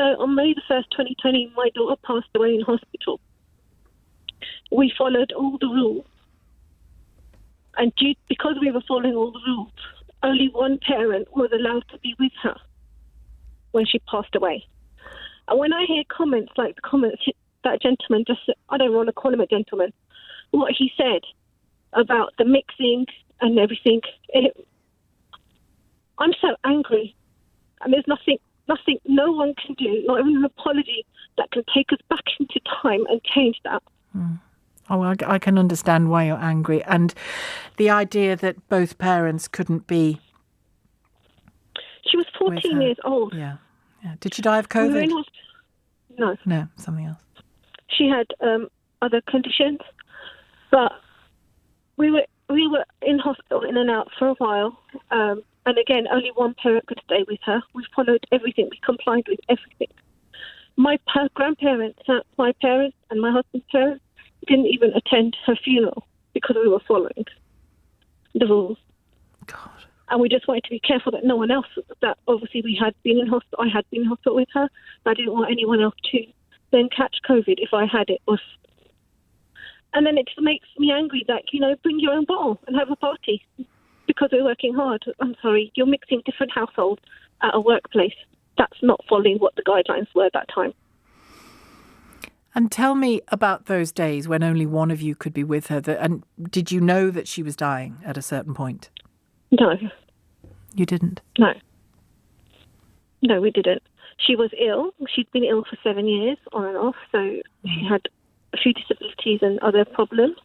So on May the 1st, 2020, my daughter passed away in hospital. We followed all the rules. And because we were following all the rules, only one parent was allowed to be with her when she passed away. And when I hear comments like the comments that gentleman just, I don't want to call him a gentleman, what he said about the mixing and everything, I'm so angry. And there's nothing no one can do, not even an apology, that can take us back into time and change that. Oh, I can understand why you're angry. And the idea that both parents couldn't be... She was 14 years old. Yeah. Did she die of COVID? No. No, something else. She had other conditions, but we were in hospital in and out for a while. And again, only one parent could stay with her. We followed everything. We complied with everything. My grandparents, my parents and my husband's parents didn't even attend her funeral because we were following the rules. God. And we just wanted to be careful that no one else, that obviously we had been in hospital, I had been in hospital with her, but I didn't want anyone else to then catch COVID if I had it. And then it just makes me angry that, bring your own bottle and have a party because we're working hard. I'm sorry, you're mixing different households at a workplace. That's not following what the guidelines were at that time. And tell me about those days when only one of you could be with her. And did you know that she was dying at a certain point? No. You didn't? No. No, we didn't. She was ill. She'd been ill for 7 years, on and off, so she had a few disabilities and other problems.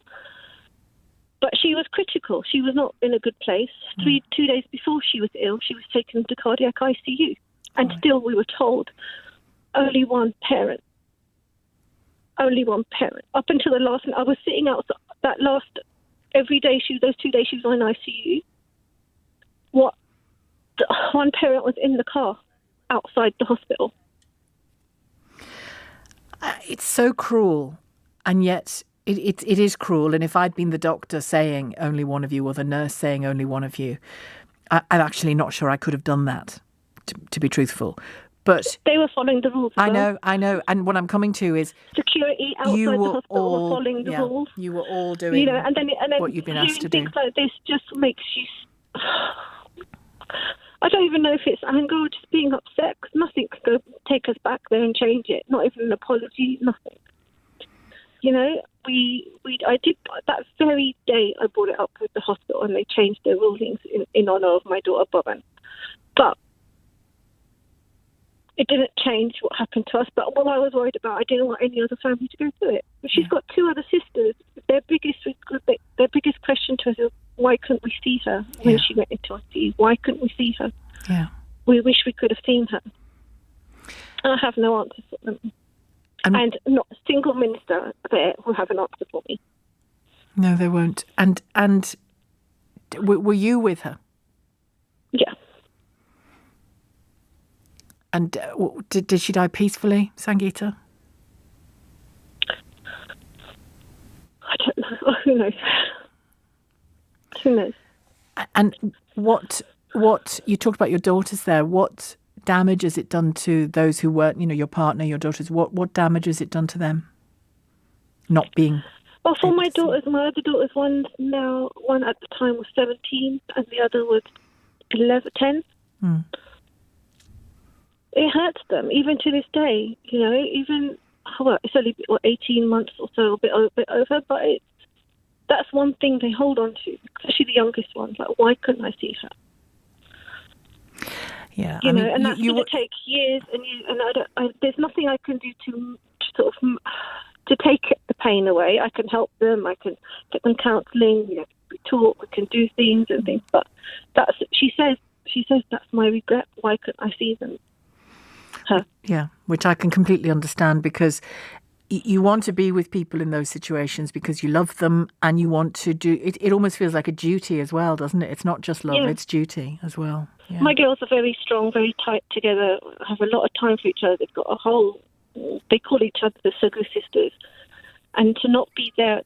But she was critical. She was not in a good place. 2 days before she was ill, she was taken to cardiac ICU. And still we were told only one parent. Only one parent. Up until the last, I was sitting out that last, every day, those 2 days she was in ICU. One parent was in the car outside the hospital. It's so cruel, and yet it is cruel. And if I'd been the doctor saying only one of you, or the nurse saying only one of you, I'm actually not sure I could have done that, to be truthful. But they were following the rules. I know. And what I'm coming to is security outside the hospital were following the rules. You were all doing and then what you've been asked to do. Things like this just makes you... I don't even know if it's anger or just being upset, because nothing could go take us back there and change it. Not even an apology, nothing. I did that very day. I brought it up with the hospital, and they changed their rulings in honour of my daughter Boban. But it didn't change what happened to us. But what I was worried about, I didn't want any other family to go through it. But she's got 2 other sisters. Their biggest question to us is, why couldn't we see her when she went into ICU? Why couldn't we see her? Yeah. We wish we could have seen her. And I have no answer for them. And not a single minister there will have an answer for me. No, they won't. And were you with her? Yeah. And did she die peacefully, Sangeeta? I don't know. Who knows? Who knows? And what you talked about your daughters there. What damage has it done to those who weren't, your partner, your daughters? What damage has it done to them? Not being... Well, for my daughters, my other daughters, one at the time was 17 and the other was 10. It hurts them, even to this day, even, it's only 18 months or so, a bit over, but that's one thing they hold on to, especially the youngest ones. Like, why couldn't I see her? Yeah, and that's going to take years and years. And there's nothing I can do to sort of to take the pain away. I can help them. I can get them counselling. We talk. We can do things and things. But she says that's my regret. Why couldn't I see them? Her. Yeah, which I can completely understand, because you want to be with people in those situations because you love them, and you want to do it. It almost feels like a duty as well, doesn't it? It's not just love, it's duty as well. Yeah. My girls are very strong, very tight together, have a lot of time for each other. They've got they call each other the Sugu sisters. And to not be there,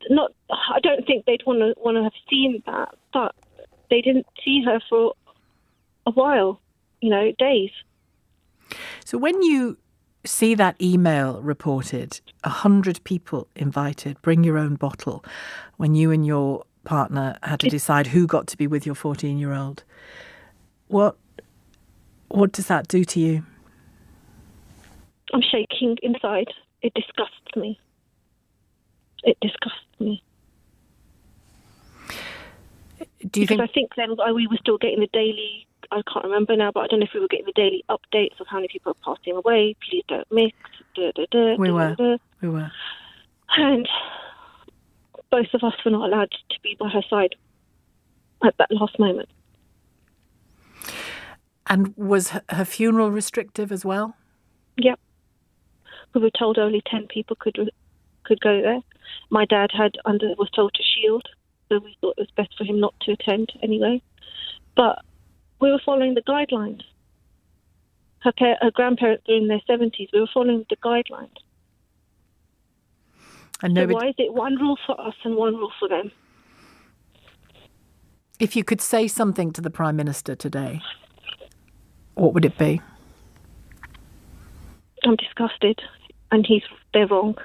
I don't think they'd want to have seen that, but they didn't see her for a while, days. So when you see that email reported, 100 people invited, bring your own bottle, when you and your partner had to decide who got to be with your 14-year-old, what does that do to you? I'm shaking inside. It disgusts me. It disgusts me. Do you because I think then we were still getting the daily, I can't remember now, but I don't know if we were getting the daily updates of how many people are passing away. Please don't mix. We were. And both of us were not allowed to be by her side at that last moment. And was her funeral restrictive as well? Yep. We were told only 10 people could go there. My dad was told to shield, so we thought it was best for him not to attend anyway. But we were following the guidelines. Her grandparents were in their 70s. We were following the guidelines. And so why is it one rule for us and one rule for them? If you could say something to the Prime Minister today, what would it be? I'm disgusted, and they're wrong.